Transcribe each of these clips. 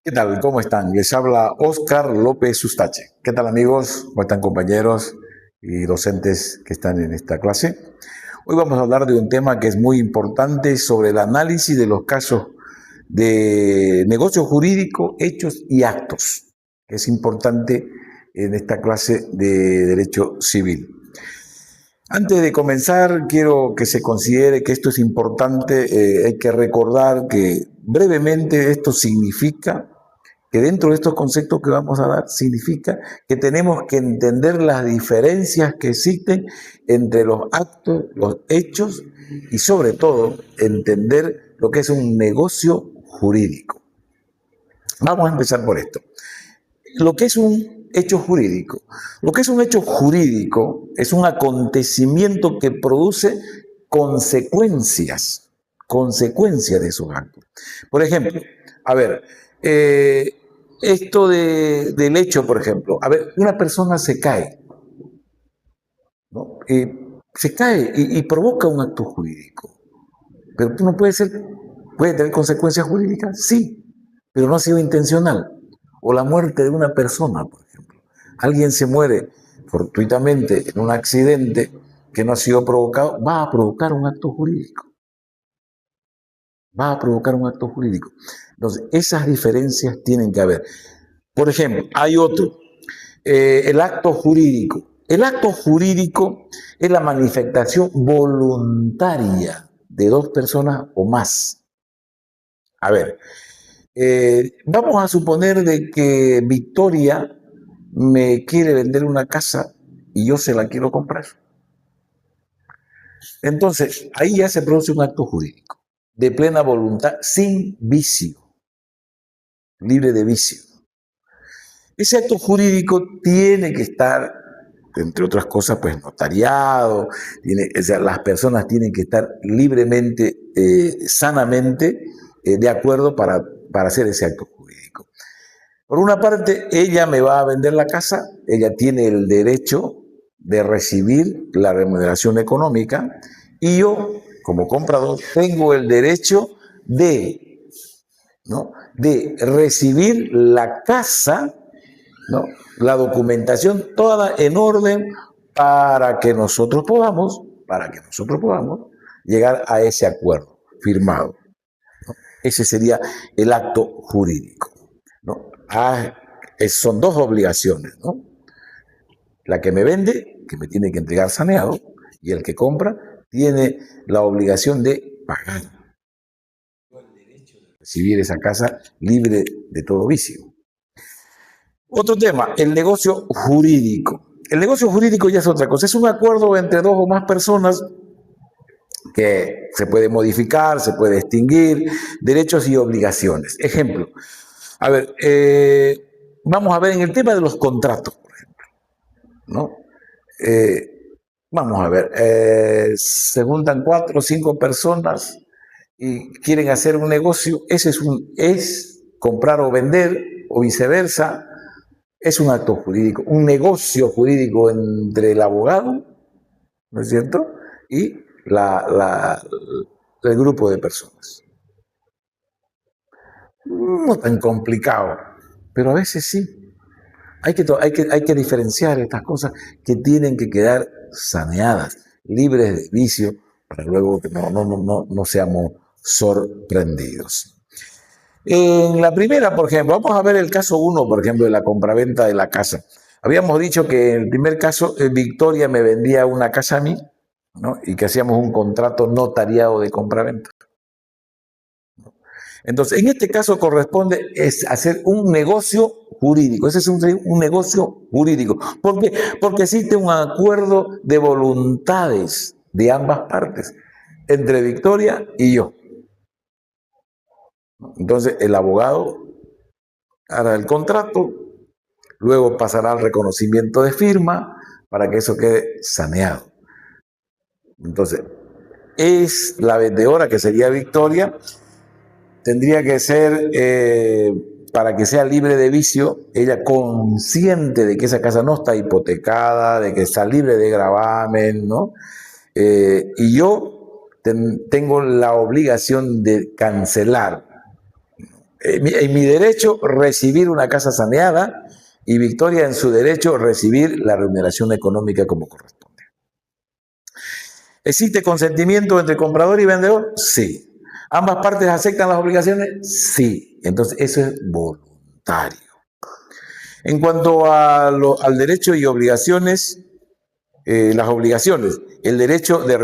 ¿Qué tal? ¿Cómo están? Les habla Oscar López Sustache. ¿Qué tal, amigos? ¿Cómo están, compañeros y docentes que están en esta clase? Hoy vamos a hablar de un tema que es muy importante sobre el análisis de los casos de negocio jurídico, hechos y actos. Es importante en esta clase de Derecho Civil. Antes de comenzar, quiero que se considere que esto es importante. Hay que recordar que brevemente esto significa que dentro de estos conceptos que vamos a dar, significa que tenemos que entender las diferencias que existen entre los actos, los hechos y sobre todo entender lo que es un negocio jurídico. Vamos a empezar por esto. Lo que es un hecho jurídico. Lo que es un hecho jurídico es un acontecimiento que produce consecuencias de esos actos. Por ejemplo, a ver, esto del hecho, por ejemplo, a ver, una persona se cae, ¿no? Se cae y provoca un acto jurídico. Pero tú no puede tener consecuencias jurídicas, sí, pero no ha sido intencional. O la muerte de una persona, por ejemplo. Alguien se muere fortuitamente en un accidente que no ha sido provocado, va a provocar un acto jurídico. Va a provocar un acto jurídico. Entonces, esas diferencias tienen que haber. Por ejemplo, hay otro, el acto jurídico. El acto jurídico es la manifestación voluntaria de dos personas o más. A ver, vamos a suponer de que Victoria me quiere vender una casa y yo se la quiero comprar. Entonces, ahí ya se produce un acto jurídico de plena voluntad, sin vicio, libre de vicio. Ese acto jurídico tiene que estar, entre otras cosas, pues notariado, o sea, las personas tienen que estar libremente, sanamente, de acuerdo para hacer ese acto jurídico. Por una parte, ella me va a vender la casa, ella tiene el derecho de recibir la remuneración económica y yo, como comprador, tengo el derecho ¿no?, de recibir la casa, ¿no?, la documentación toda en orden para que nosotros podamos llegar a ese acuerdo firmado, ¿no? Ese sería el acto jurídico, ¿no? Son dos obligaciones, ¿no? La que me vende, que me tiene que entregar saneado, y el que compra tiene la obligación de pagar. El derecho de recibir esa casa libre de todo vicio. Otro tema, el negocio jurídico. El negocio jurídico ya es otra cosa. Es un acuerdo entre dos o más personas que se puede modificar, se puede extinguir, derechos y obligaciones. Ejemplo, a ver, vamos a ver en el tema de los contratos, por ejemplo, ¿no? Vamos a ver, se juntan 4 o 5 personas y quieren hacer un negocio. Ese es comprar o vender o viceversa. Es un acto jurídico, un negocio jurídico entre el abogado, ¿no es cierto?, y el grupo de personas. No tan complicado, pero a veces sí. Hay que diferenciar estas cosas que tienen que quedar saneadas, libres de vicio, para luego que no seamos sorprendidos. En la primera, por ejemplo, vamos a ver el caso 1, por ejemplo, de la compraventa de la casa. Habíamos dicho que en el primer caso, Victoria me vendía una casa a mí, ¿no?, y que hacíamos un contrato notariado de compraventa. Entonces, en este caso corresponde hacer un negocio jurídico. Ese es un negocio jurídico. ¿Por qué? Porque existe un acuerdo de voluntades de ambas partes, entre Victoria y yo. Entonces, el abogado hará el contrato, luego pasará al reconocimiento de firma para que eso quede saneado. Entonces, la vendedora, que sería Victoria, tendría que ser, para que sea libre de vicio, ella consciente de que esa casa no está hipotecada, de que está libre de gravamen, ¿no? Y yo tengo la obligación de cancelar en mi derecho recibir una casa saneada y Victoria en su derecho recibir la remuneración económica como corresponde. ¿Existe consentimiento entre comprador y vendedor? Sí. ¿Ambas partes aceptan las obligaciones? Sí. Entonces eso es voluntario. En cuanto al derecho y obligaciones, las obligaciones, el derecho de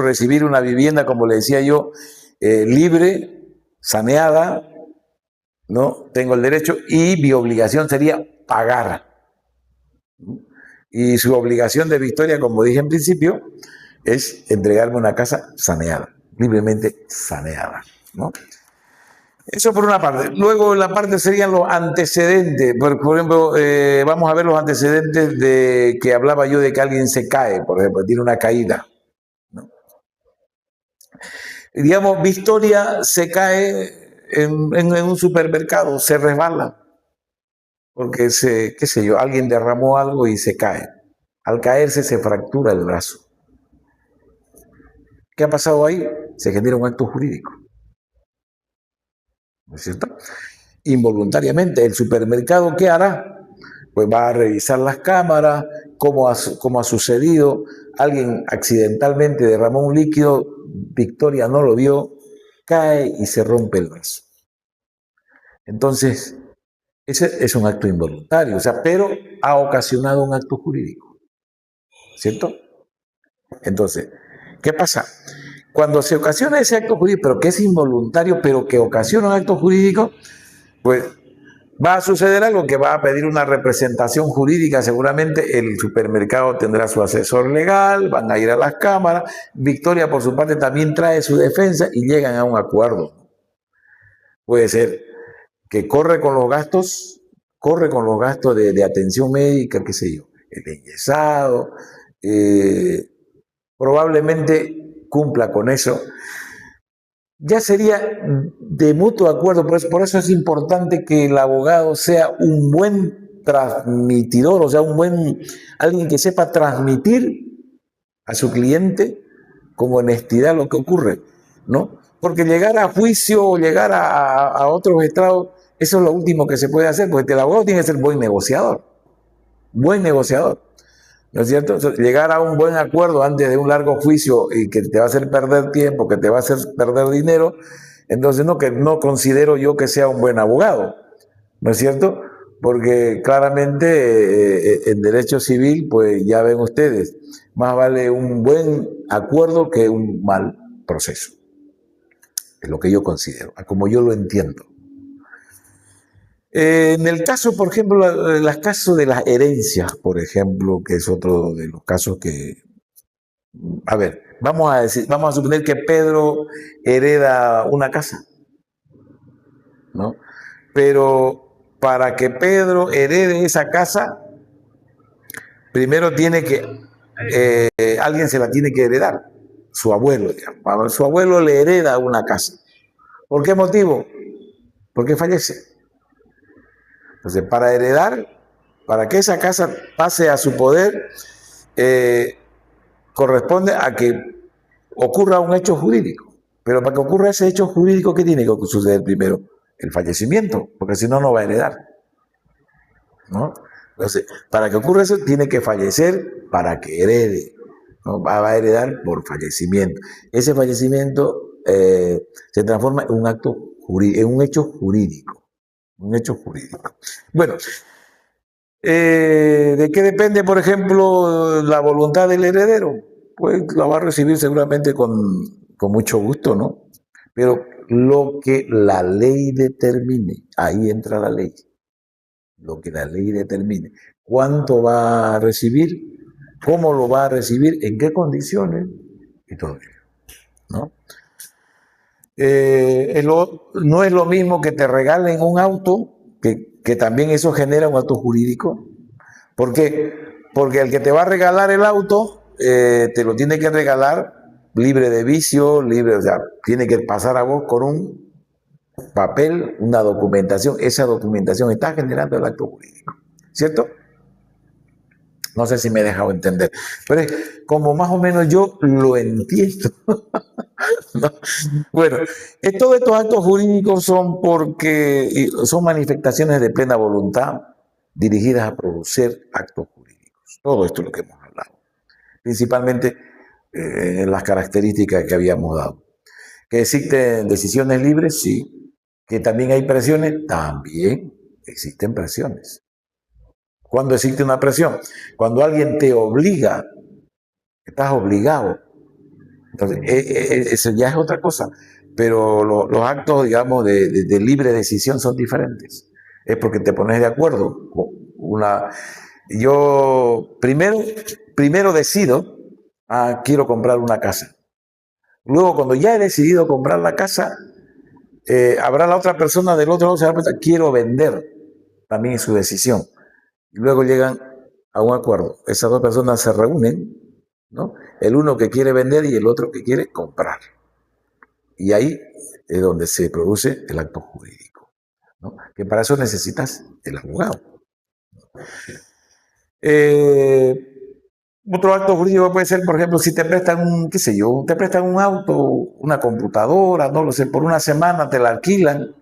recibir una vivienda, como le decía yo, libre, saneada, ¿no? Tengo el derecho, y mi obligación sería pagar. Y su obligación de Victoria, como dije en principio, es entregarme una casa saneada, libremente saneada, ¿no? Eso por una parte. Luego la parte serían los antecedentes. Por ejemplo, vamos a ver los antecedentes de que hablaba yo de que alguien se cae, por ejemplo, tiene una caída, ¿no? Digamos, Victoria se cae en un supermercado, se resbala, porque qué sé yo, alguien derramó algo y se cae. Al caerse se fractura el brazo. ¿Qué ha pasado ahí? Se genera un acto jurídico, ¿no es cierto? Involuntariamente, ¿el supermercado qué hará? Pues va a revisar las cámaras, cómo ha sucedido, alguien accidentalmente derramó un líquido, Victoria no lo vio, cae y se rompe el brazo. Entonces, ese es un acto involuntario, o sea, pero ha ocasionado un acto jurídico, ¿cierto? Entonces, ¿qué pasa? Cuando se ocasiona ese acto jurídico, pero que es involuntario, pero que ocasiona un acto jurídico, pues va a suceder algo que va a pedir una representación jurídica, seguramente el supermercado tendrá su asesor legal, van a ir a las cámaras, Victoria por su parte también trae su defensa y llegan a un acuerdo. Puede ser que corre con los gastos de atención médica, qué sé yo, el enyesado, probablemente cumpla con eso. Ya sería de mutuo acuerdo, por eso es importante que el abogado sea un buen transmitidor, o sea, alguien que sepa transmitir a su cliente con honestidad lo que ocurre, ¿no? Porque llegar a juicio o llegar a otros estrados, eso es lo último que se puede hacer, porque el abogado tiene que ser buen negociador, ¿no es cierto? Llegar a un buen acuerdo antes de un largo juicio y que te va a hacer perder tiempo, que te va a hacer perder dinero, entonces que no considero yo que sea un buen abogado, ¿no es cierto? Porque claramente en derecho civil, pues ya ven ustedes, más vale un buen acuerdo que un mal proceso. Es lo que yo considero, como yo lo entiendo. En el caso, por ejemplo, los casos de las herencias, por ejemplo, que es otro de los casos que, a ver, vamos a suponer que Pedro hereda una casa, ¿no? Pero para que Pedro herede esa casa, primero tiene que, alguien se la tiene que heredar, su abuelo, digamos. Su abuelo le hereda una casa. ¿Por qué motivo? Porque fallece. Entonces, para heredar, para que esa casa pase a su poder, corresponde a que ocurra un hecho jurídico. Pero para que ocurra ese hecho jurídico, ¿qué tiene que suceder primero? El fallecimiento, porque si no, no va a heredar, ¿no? Entonces, para que ocurra eso, tiene que fallecer para que herede, ¿no? Va a heredar por fallecimiento. Ese fallecimiento se transforma en un acto jurídico, en un hecho jurídico. Un hecho jurídico. Bueno, ¿de qué depende, por ejemplo, la voluntad del heredero? Pues la va a recibir seguramente con mucho gusto, ¿no? Pero lo que la ley determine, ahí entra la ley. Lo que la ley determine. ¿Cuánto va a recibir? ¿Cómo lo va a recibir? ¿En qué condiciones? Y todo ello, ¿no? No es lo mismo que te regalen un auto, que también eso genera un acto jurídico. ¿Por qué? Porque el que te va a regalar el auto, te lo tiene que regalar libre de vicio, o sea, tiene que pasar a vos con un papel, una documentación. Esa documentación está generando el acto jurídico, ¿cierto? No sé si me he dejado entender, pero es como más o menos yo lo entiendo. ¿No? Bueno, todos estos actos jurídicos son porque son manifestaciones de plena voluntad dirigidas a producir actos jurídicos. Todo esto es lo que hemos hablado. Principalmente las características que habíamos dado. Que existen decisiones libres, sí. Que también hay presiones, también existen presiones. ¿Cuándo existe una presión? Cuando alguien te obliga, estás obligado. Entonces, eso ya es otra cosa. Pero los actos, digamos, de libre decisión son diferentes. Es porque te pones de acuerdo. Yo primero decido, quiero comprar una casa. Luego, cuando ya he decidido comprar la casa, habrá la otra persona del otro lado, se va a pensar, quiero vender. También es su decisión. Y luego llegan a un acuerdo. Esas dos personas se reúnen, ¿no? El uno que quiere vender y el otro que quiere comprar. Y ahí es donde se produce el acto jurídico, ¿no? Que para eso necesitas el abogado. Otro acto jurídico puede ser, por ejemplo, si te prestan qué sé yo, te prestan un auto, una computadora, no lo sé, por una semana te la alquilan,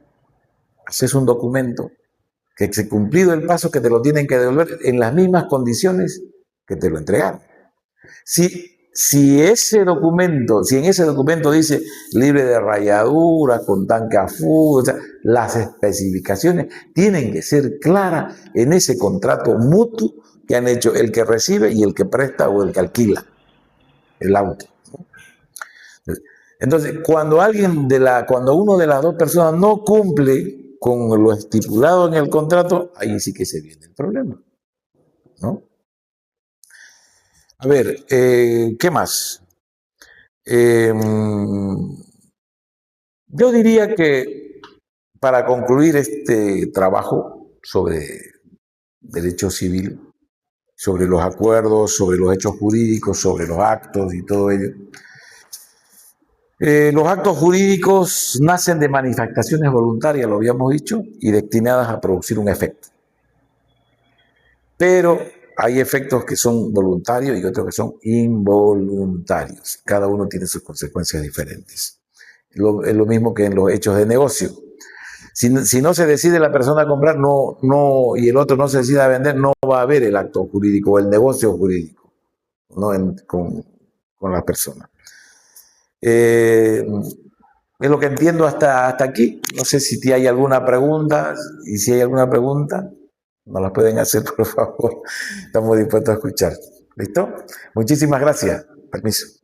haces un documento que se cumplido el paso que te lo tienen que devolver en las mismas condiciones que te lo entregaron. Si en ese documento dice libre de rayaduras, con tanque a fuego, o sea, las especificaciones tienen que ser claras en ese contrato mutuo que han hecho el que recibe y el que presta o el que alquila el auto. Entonces, cuando uno de las dos personas no cumple con lo estipulado en el contrato, ahí sí que se viene el problema, ¿no? A ver, ¿qué más? Yo diría que para concluir este trabajo sobre derecho civil, sobre los acuerdos, sobre los hechos jurídicos, sobre los actos y todo ello, los actos jurídicos nacen de manifestaciones voluntarias, lo habíamos dicho, y destinadas a producir un efecto. Pero hay efectos que son voluntarios y otros que son involuntarios. Cada uno tiene sus consecuencias diferentes. Es lo mismo que en los hechos de negocio. Si no se decide la persona a comprar y el otro no se decide a vender, no va a haber el acto jurídico o el negocio jurídico, ¿no? con las personas. Es lo que entiendo hasta aquí. No sé si hay alguna pregunta, y si hay alguna pregunta, nos la pueden hacer, por favor. Estamos dispuestos a escuchar. ¿Listo? Muchísimas gracias. Permiso.